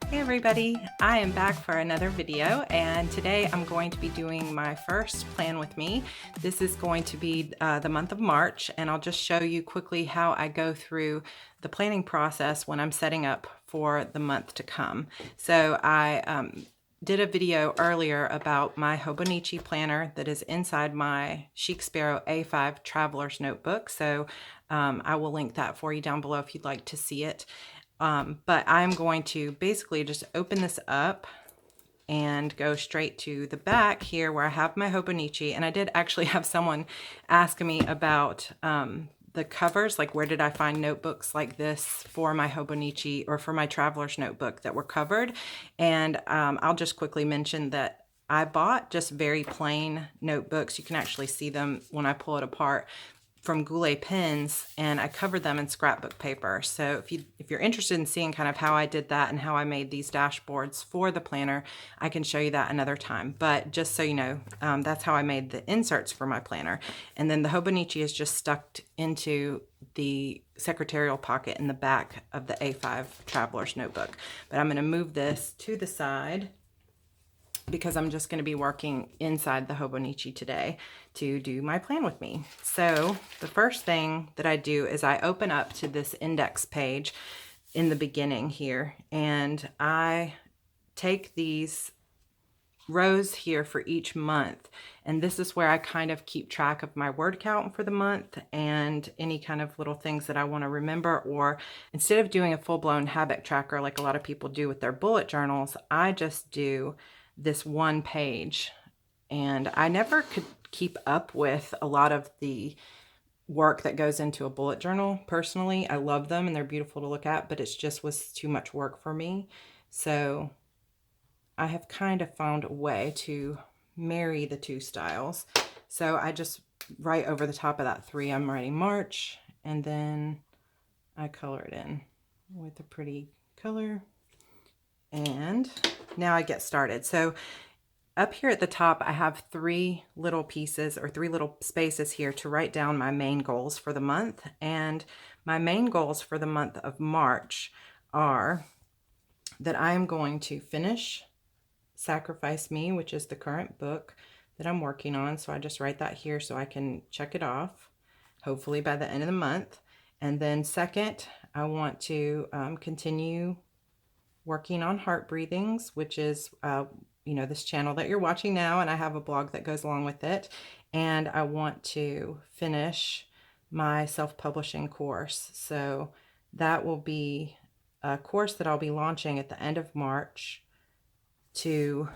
Hey everybody, I am back for another video, and today I'm going to be doing my first plan with me. This is going to be the month of March, and I'll just show you quickly how I go through the planning process when I'm setting up for the month to come. So I did a video earlier about my Hobonichi planner that is inside my Chic Sparrow A5 Traveler's Notebook. So I will link that for you down below if you'd like to see it. But I'm going to basically just open this up and go straight to the back here where I have my Hobonichi. And I did actually have someone ask me about the covers, like where did I find notebooks like this for my Hobonichi or for my Traveler's Notebook that were covered. And I'll just quickly mention that I bought just very plain notebooks. You can actually see them when I pull it apart, from Goulet pens, and I covered them in scrapbook paper. So if you're interested in seeing kind of how I did that and how I made these dashboards for the planner, I can show you that another time. But just so you know, that's how I made the inserts for my planner. And then the Hobonichi is just stuck into the secretarial pocket in the back of the A5 Traveler's Notebook. But I'm going to move this to the side because I'm just going to be working inside the Hobonichi today to do my plan with me. So the first thing that I do is I open up to this index page in the beginning here, and I take these rows here for each month, and this is where I kind of keep track of my word count for the month and any kind of little things that I want to remember. Or instead of doing a full-blown habit tracker like a lot of people do with their bullet journals, I just do this one page. And I never could keep up with a lot of the work that goes into a bullet journal. Personally, I love them and they're beautiful to look at, but it just was too much work for me. So I have kind of found a way to marry the two styles. So I just write over the top of that 3, I'm writing March, and then I color it in with a pretty color. And now I get started. So up here at the top, I have 3 little pieces or 3 little spaces here to write down my main goals for the month. And my main goals for the month of March are that I'm going to finish Sacrifice Me, which is the current book that I'm working on. So I just write that here so I can check it off, hopefully by the end of the month. And then second, I want to continue working on Heart Breathings, which is this channel that you're watching now, and I have a blog that goes along with it. And I want to finish my self-publishing course. So that will be a course that I'll be launching at the end of March to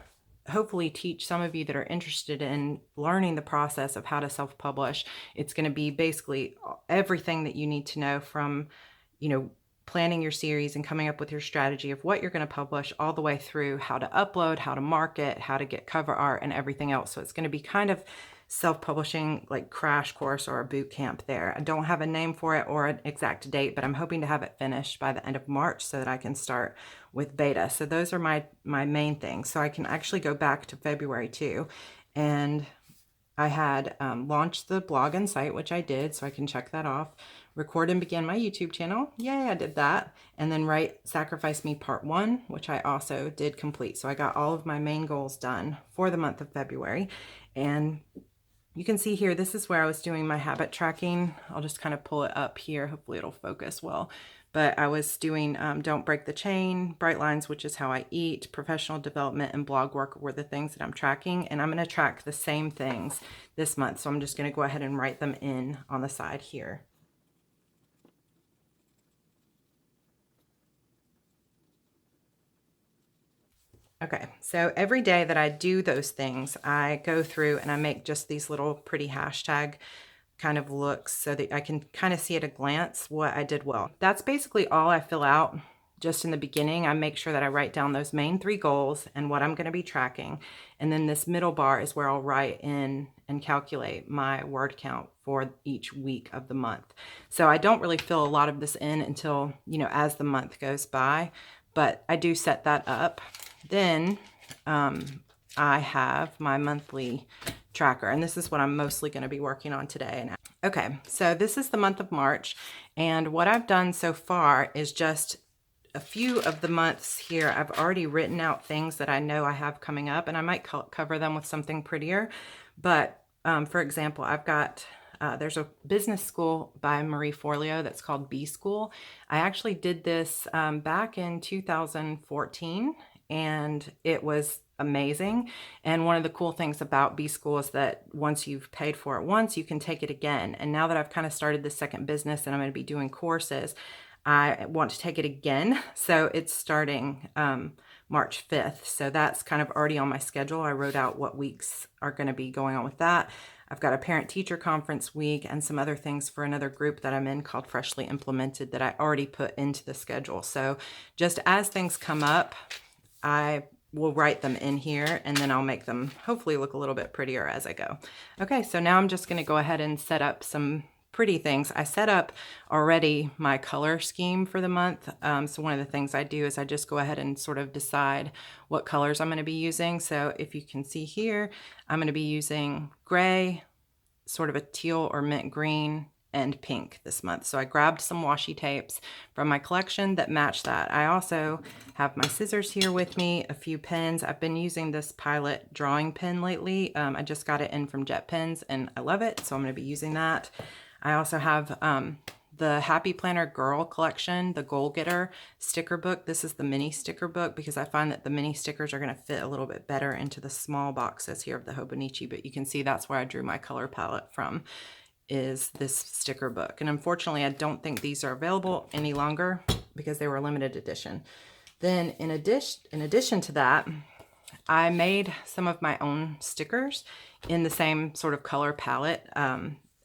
hopefully teach some of you that are interested in learning the process of how to self-publish. It's going to be basically everything that you need to know from, planning your series and coming up with your strategy of what you're going to publish, all the way through how to upload, how to market, how to get cover art, and everything else. So it's going to be kind of self-publishing like crash course or a boot camp there. I don't have a name for it or an exact date, but I'm hoping to have it finished by the end of March so that I can start with beta. So those are my main things. So I can actually go back to February too. And I had launched the blog and site, which I did, so I can check that off. Record and begin my YouTube channel. Yay, I did that. And then write Sacrifice Me Part 1, which I also did complete. So I got all of my main goals done for the month of February. And you can see here, this is where I was doing my habit tracking. I'll just kind of pull it up here. Hopefully it'll focus well. But I was doing Don't Break the Chain, Bright Lines, which is how I eat, professional development, and blog work were the things that I'm tracking. And I'm going to track the same things this month. So I'm just going to go ahead and write them in on the side here. Okay, so every day that I do those things, I go through and I make just these little pretty hashtag kind of looks so that I can kind of see at a glance what I did well. That's basically all I fill out just in the beginning. I make sure that I write down those main 3 goals and what I'm going to be tracking. And then this middle bar is where I'll write in and calculate my word count for each week of the month. So I don't really fill a lot of this in until, as the month goes by, but I do set that up. Then I have my monthly tracker, and this is what I'm mostly going to be working on today. Okay, so this is the month of March, and what I've done so far is just a few of the months here, I've already written out things that I know I have coming up, and I might cover them with something prettier. But for example, I've got, there's a business school by Marie Forleo that's called B School. I actually did this back in 2014, and it was amazing. And one of the cool things about B School is that once you've paid for it once, you can take it again. And now that I've kind of started the second business and I'm going to be doing courses, I want to take it again. So it's starting March 5th. So that's kind of already on my schedule. I wrote out what weeks are going to be going on with that. I've got a parent-teacher conference week and some other things for another group that I'm in called Freshly Implemented that I already put into the schedule. So just as things come up, I will write them in here, and then I'll make them hopefully look a little bit prettier as I go. Okay, so now I'm just going to go ahead and set up some pretty things. I set up already my color scheme for the month. So one of the things I do is I just go ahead and sort of decide what colors I'm going to be using. So if you can see here, I'm going to be using gray, sort of a teal or mint green, and pink this month. So I grabbed some washi tapes from my collection that match that. I also have my scissors here with me, a few pens. I've been using this Pilot drawing pen lately. I just got it in from Jet Pens and I love it, so I'm going to be using that. I also have the Happy Planner Girl collection, the Goal Getter sticker book. This is the mini sticker book because I find that the mini stickers are going to fit a little bit better into the small boxes here of the Hobonichi, but you can see that's where I drew my color palette from, is this sticker book. And unfortunately, I don't think these are available any longer because they were limited edition. Then in addition to that, I made some of my own stickers in the same sort of color palette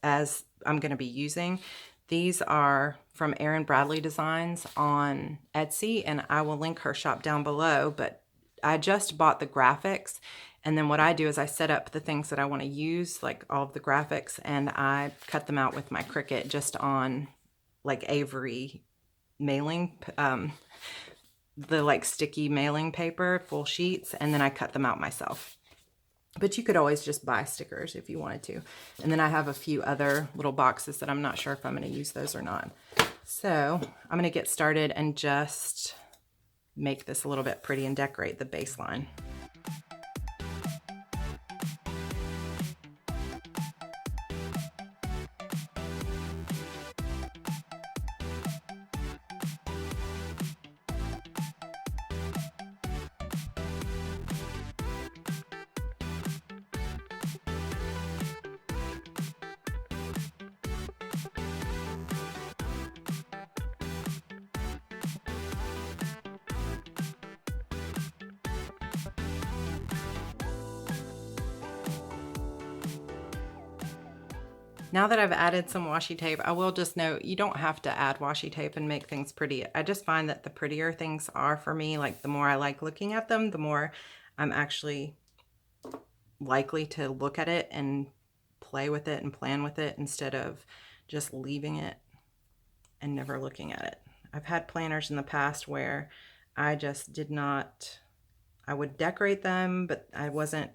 as I'm going to be using. These are from Erin Bradley Designs on Etsy, and I will link her shop down below, but I just bought the graphics. And then what I do is I set up the things that I want to use, like all of the graphics, and I cut them out with my Cricut just on like Avery mailing, the like sticky mailing paper, full sheets, and then I cut them out myself. But you could always just buy stickers if you wanted to. And then I have a few other little boxes that I'm not sure if I'm going to use those or not. So I'm going to get started and just make this a little bit pretty and decorate the baseline. Now that I've added some washi tape, I will just note you don't have to add washi tape and make things pretty. I just find that the prettier things are for me, like the more I like looking at them, the more I'm actually likely to look at it and play with it and plan with it instead of just leaving it and never looking at it. I've had planners in the past where I just did not, I would decorate them, but I wasn't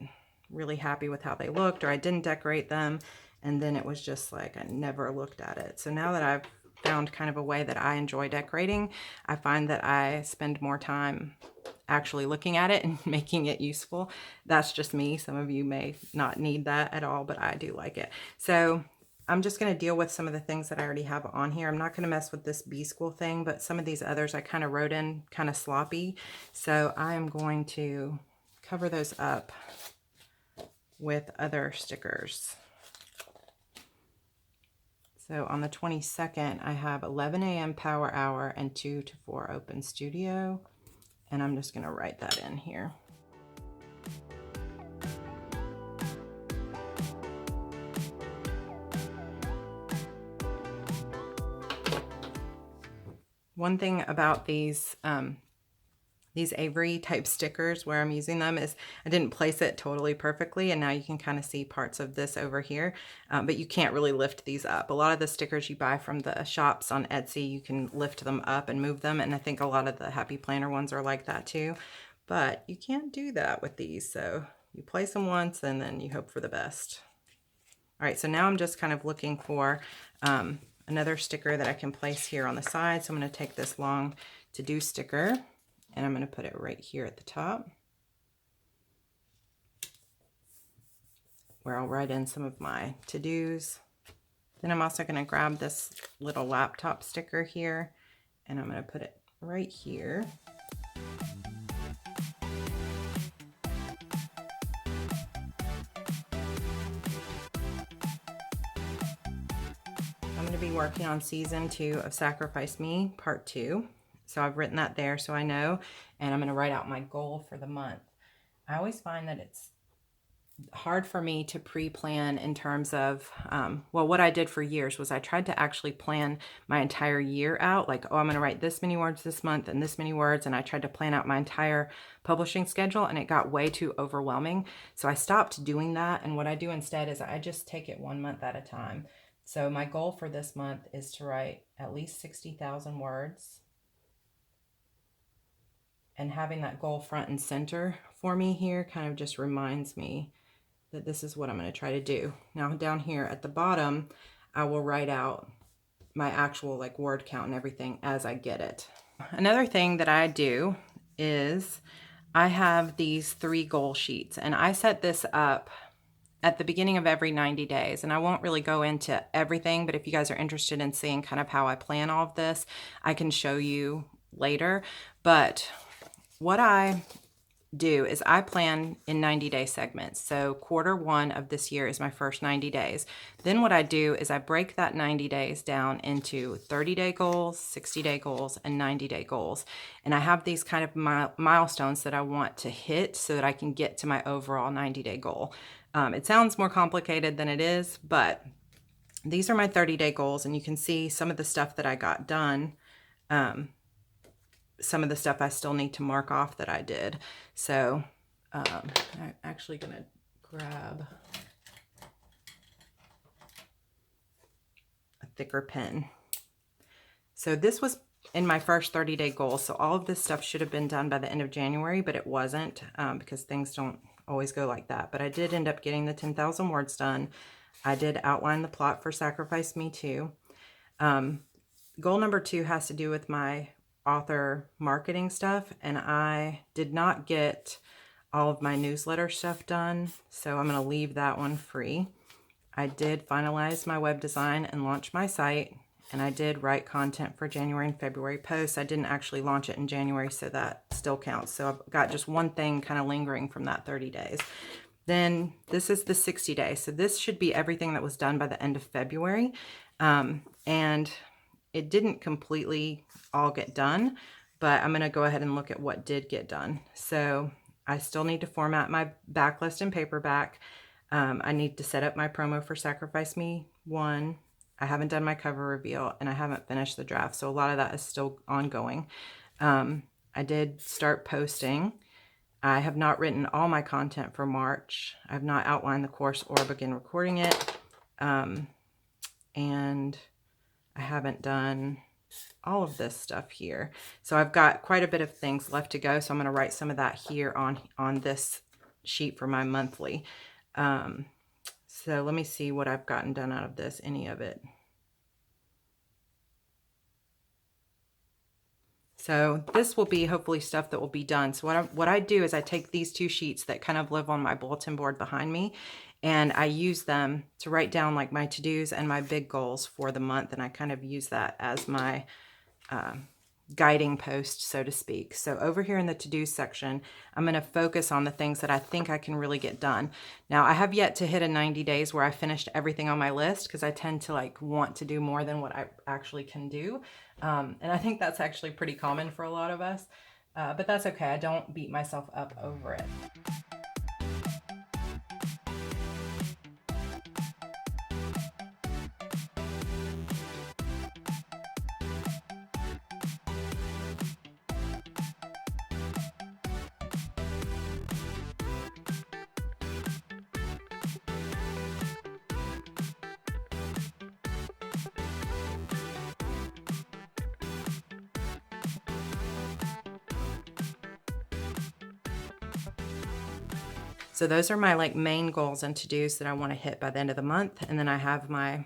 really happy with how they looked, or I didn't decorate them. And then it was just like, I never looked at it. So now that I've found kind of a way that I enjoy decorating, I find that I spend more time actually looking at it and making it useful. That's just me. Some of you may not need that at all, but I do like it. So I'm just going to deal with some of the things that I already have on here. I'm not going to mess with this B School thing, but some of these others I kind of wrote in kind of sloppy. So I am going to cover those up with other stickers. So on the 22nd, I have 11 a.m. power hour and 2 to 4 open studio. And I'm just going to write that in here. One thing about these Avery type stickers where I'm using them is I didn't place it totally perfectly, and now you can kind of see parts of this over here, but you can't really lift these up. A lot of the stickers you buy from the shops on Etsy, you can lift them up and move them, and I think a lot of the Happy Planner ones are like that too, but you can't do that with these. So you place them once and then you hope for the best. All right, so now I'm just kind of looking for another sticker that I can place here on the side. So I'm going to take this long to-do sticker and I'm going to put it right here at the top, where I'll write in some of my to-dos. Then I'm also going to grab this little laptop sticker here and I'm going to put it right here. I'm going to be working on season 2 of Sacrifice Me, part 2. So I've written that there so I know, and I'm going to write out my goal for the month. I always find that it's hard for me to pre-plan in terms of, well, what I did for years was I tried to actually plan my entire year out, like, oh, I'm going to write this many words this month and this many words, and I tried to plan out my entire publishing schedule, and it got way too overwhelming. So I stopped doing that, and what I do instead is I just take it 1 month at a time. So my goal for this month is to write at least 60,000 words. And having that goal front and center for me here kind of just reminds me that this is what I'm going to try to do. Now down here at the bottom, I will write out my actual like word count and everything as I get it. Another thing that I do is I have these 3 goal sheets, and I set this up at the beginning of every 90 days. And I won't really go into everything, but if you guys are interested in seeing kind of how I plan all of this, I can show you later. But what I do is I plan in 90-day segments. So quarter 1 of this year is my first 90 days. Then what I do is I break that 90 days down into 30-day goals, 60-day goals, and 90-day goals. And I have these kind of milestones that I want to hit so that I can get to my overall 90-day goal. It sounds more complicated than it is, but these are my 30-day goals, and you can see some of the stuff that I got done. Some of the stuff I still need to mark off that I did. So I'm actually going to grab a thicker pen. So this was in my first 30-day goal. So all of this stuff should have been done by the end of January, but it wasn't because things don't always go like that. But I did end up getting the 10,000 words done. I did outline the plot for Sacrifice Me Too. Goal number 2 has to do with my author marketing stuff, and I did not get all of my newsletter stuff done, so I'm going to leave that one free. I did finalize my web design and launch my site, and I did write content for January and February posts. I didn't actually launch it in January, so that still counts. So I've got just one thing kind of lingering from that 30 days. Then this is the 60 days. So this should be everything that was done by the end of February. And it didn't completely all get done, but I'm going to go ahead and look at what did get done. So I still need to format my backlist and paperback. I need to set up my promo for Sacrifice Me 1. I haven't done my cover reveal, and I haven't finished the draft. So a lot of that is still ongoing. I did start posting. I have not written all my content for March. I have not outlined the course or begin recording it. And I haven't done all of this stuff here. So I've got quite a bit of things left to go. So I'm going to write some of that here on this sheet for my monthly. So let me see what I've gotten done out of this, any of it. So this will be hopefully stuff that will be done. So what I do is I take these 2 sheets that kind of live on my bulletin board behind me, and I use them to write down like my to-dos and my big goals for the month. And I kind of use that as my guiding post, so to speak. So over here in the to-do section, I'm going to focus on the things that I think I can really get done. Now, I have yet to hit a 90 days where I finished everything on my list, because I tend to like want to do more than what I actually can do. And I think that's actually pretty common for a lot of us, but that's okay. I don't beat myself up over it. So those are my like main goals and to-dos that I want to hit by the end of the month. And then I have my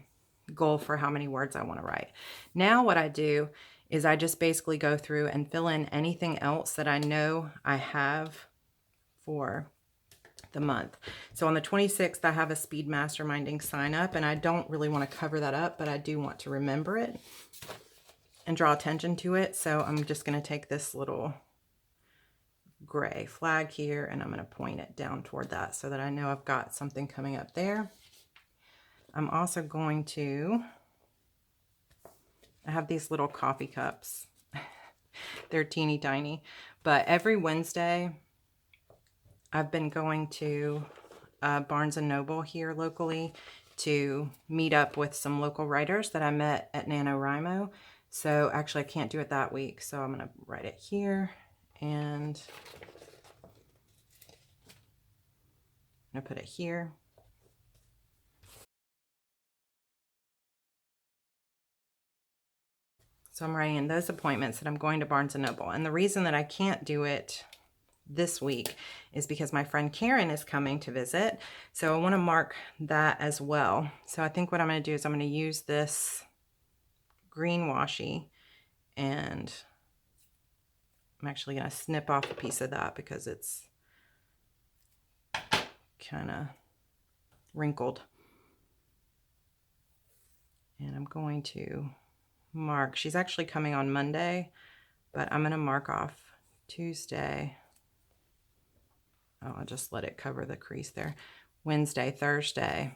goal for how many words I want to write. Now what I do is I just basically go through and fill in anything else that I know I have for the month. So on the 26th, I have a speed masterminding sign up, and I don't really want to cover that up, but I do want to remember it and draw attention to it. So I'm just going to take this little gray flag here and I'm going to point it down toward that so that I know I've got something coming up there. I'm also going to, I have these little coffee cups. They're teeny tiny, but every Wednesday I've been going to Barnes & Noble here locally to meet up with some local writers that I met at NaNoWriMo. So actually I can't do it that week, so I'm going to write it here, and I'm going to put it here. So I'm writing in those appointments that I'm going to Barnes & Noble. And the reason that I can't do it this week is because my friend Karen is coming to visit. So I want to mark that as well. So I think what I'm going to do is I'm going to use this green washi, and I'm actually going to snip off a piece of that because it's kind of wrinkled. And I'm going to mark, she's actually coming on Monday, but I'm going to mark off Tuesday. Oh, I'll just let it cover the crease there. Wednesday, Thursday,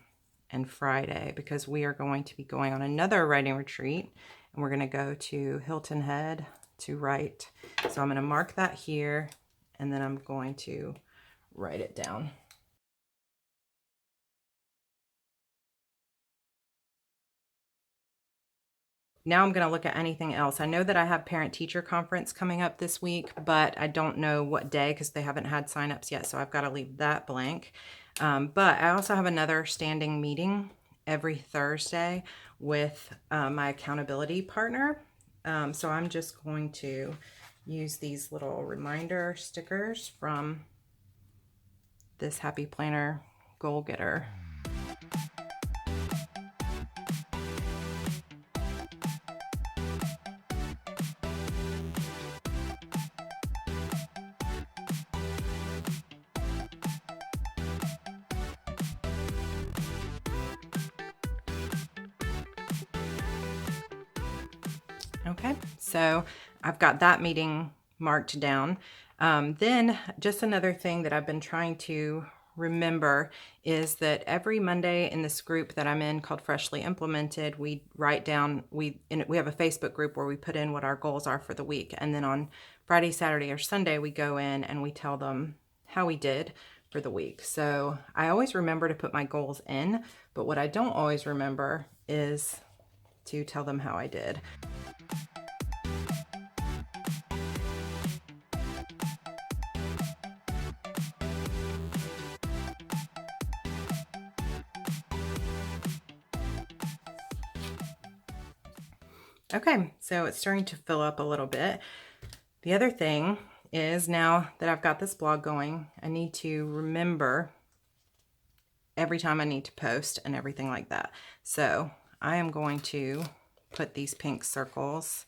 and Friday, because we are going to be going on another writing retreat, and we're going to go to Hilton Head to write. So I'm going to mark that here, and then I'm going to write it down. Now I'm going to look at anything else. I know that I have parent-teacher conference coming up this week, but I don't know what day because they haven't had signups yet, so I've got to leave that blank. But I also have another standing meeting every Thursday with my accountability partner. So I'm just going to use these little reminder stickers from this Happy Planner Goal Getter. Okay, so I've got that meeting marked down. Then just another thing that I've been trying to remember is that every Monday in this group that I'm in called Freshly Implemented, we write down, we have a Facebook group where we put in what our goals are for the week. And then on Friday, Saturday, or Sunday, we go in and we tell them how we did for the week. So I always remember to put my goals in, but what I don't always remember is to tell them how I did. Okay, so it's starting to fill up a little bit. The other thing is, now that I've got this blog going, I need to remember every time I need to post and everything like that. So I am going to put these pink circles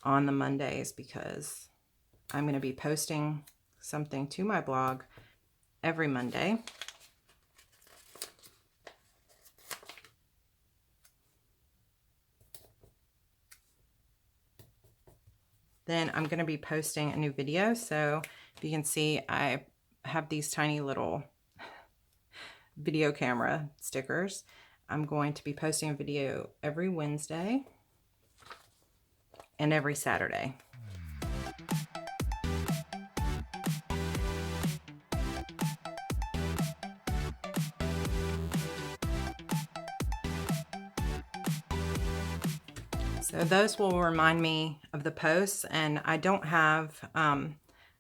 on the Mondays because I'm going to be posting something to my blog every Monday. Then I'm going to be posting a new video. So if you can see, I have these tiny little video camera stickers. I'm going to be posting a video every Wednesday and every Saturday. So those will remind me of the posts, and I don't have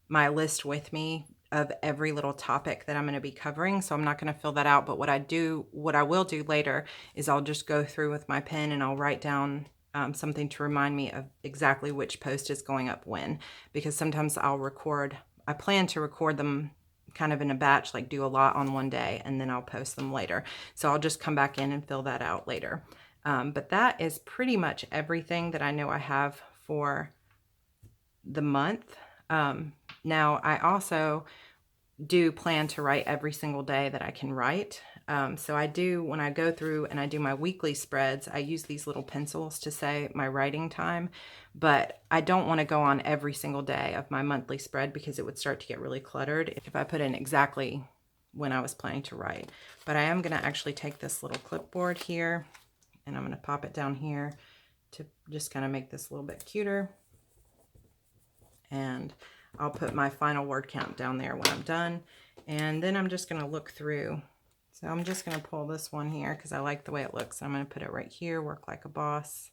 my list with me of every little topic that I'm going to be covering, so I'm not going to fill that out. But what I will do later is I'll just go through with my pen and I'll write down something to remind me of exactly which post is going up when, because sometimes I plan to record them kind of in a batch, like do a lot on one day, and then I'll post them later. So I'll just come back in and fill that out later. But that is pretty much everything that I know I have for the month. Now I also do plan to write every single day that I can write. So I do, when I go through and I do my weekly spreads, I use these little pencils to say my writing time, but I don't want to go on every single day of my monthly spread because it would start to get really cluttered if I put in exactly when I was planning to write. But I am going to actually take this little clipboard here and I'm going to pop it down here to just kind of make this a little bit cuter. And I'll put my final word count down there when I'm done. And then I'm just going to look through. So I'm just going to pull this one here because I like the way it looks. I'm going to put it right here, work like a boss.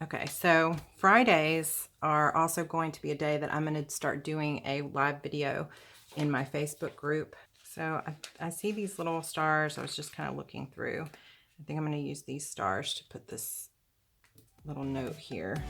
Okay, so Fridays are also going to be a day that I'm going to start doing a live video in my Facebook group. So I see these little stars. I was just kind of looking through. I think I'm going to use these stars to put this little note here.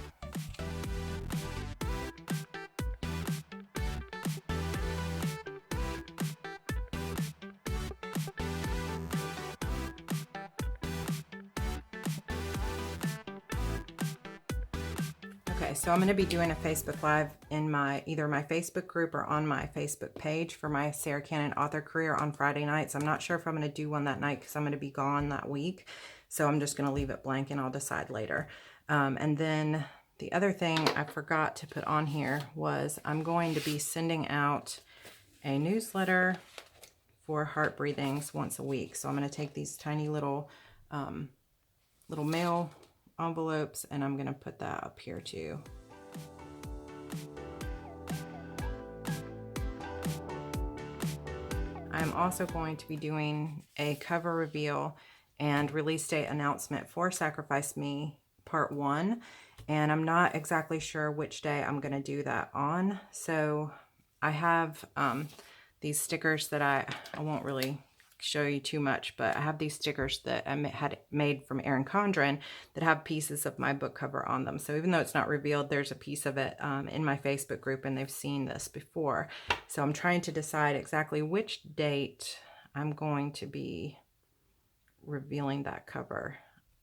Okay, so I'm going to be doing a Facebook Live in either my Facebook group or on my Facebook page for my Sarra Cannon author career on Friday nights. I'm not sure if I'm going to do one that night because I'm going to be gone that week. So I'm just going to leave it blank and I'll decide later. And then the other thing I forgot to put on here was I'm going to be sending out a newsletter for Heart Breathings once a week. So I'm going to take these tiny little mail envelopes and I'm going to put that up here too. I'm also going to be doing a cover reveal and release date announcement for Sacrifice Me Part 1, and I'm not exactly sure which day I'm going to do that on. So I have these stickers that I won't really show you too much, but I have these stickers that I had made from Erin Condren that have pieces of my book cover on them. So even though it's not revealed, there's a piece of it in my Facebook group and they've seen this before. So I'm trying to decide exactly which date I'm going to be revealing that cover.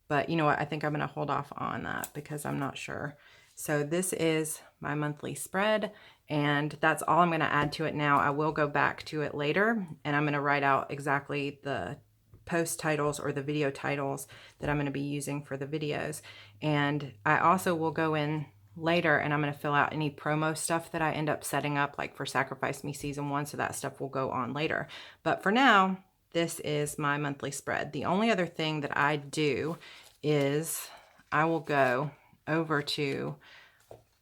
But you know what? I think I'm going to hold off on that because I'm not sure. So this is my monthly spread, and that's all I'm going to add to it now. I will go back to it later, and I'm going to write out exactly the post titles or the video titles that I'm going to be using for the videos. And I also will go in later and I'm going to fill out any promo stuff that I end up setting up, like for Sacrifice Me Season 1, so that stuff will go on later. But for now, this is my monthly spread. The only other thing that I do is I will go over to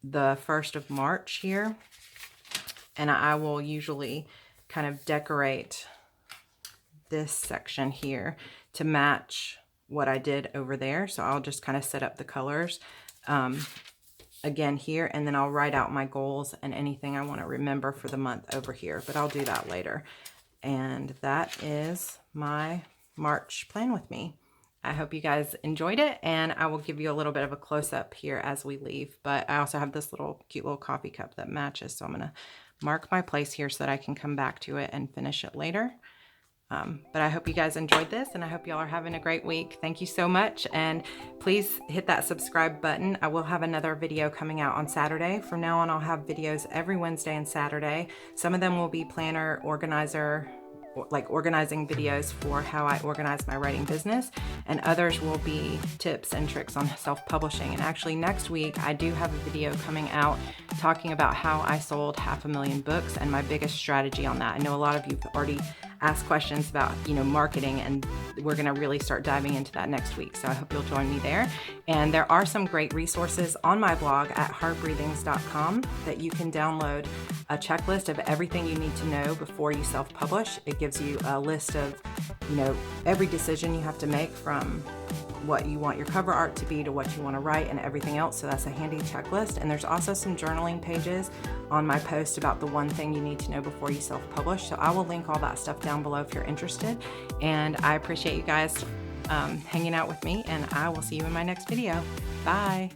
the 1st of March here, and I will usually kind of decorate this section here to match what I did over there. So I'll just kind of set up the colors again here, and then I'll write out my goals and anything I want to remember for the month over here, but I'll do that later. And that is my March plan with me. I hope you guys enjoyed it, and I will give you a little bit of a close-up here as we leave. But I also have this cute little coffee cup that matches, so I'm going to mark my place here so that I can come back to it and finish it later. But I hope you guys enjoyed this, and I hope y'all are having a great week. Thank you so much, and please hit that subscribe button. I will have another video coming out on Saturday. From now on, I'll have videos every Wednesday and Saturday. Some of them will be planner, organizer, like organizing videos for how I organize my writing business, and others will be tips and tricks on self-publishing. And actually next week I do have a video coming out talking about how I sold 500,000 books and my biggest strategy on that. I know a lot of you have already asked questions about, marketing, and we're going to really start diving into that next week. So I hope you'll join me there. And there are some great resources on my blog at heartbreathings.com that you can download a checklist of everything you need to know before you self-publish. It gives you a list of, every decision you have to make, from what you want your cover art to be to what you want to write and everything else. So that's a handy checklist. And there's also some journaling pages on my post about the one thing you need to know before you self-publish. So I will link all that stuff down below if you're interested. And I appreciate you guys hanging out with me, and I will see you in my next video. Bye.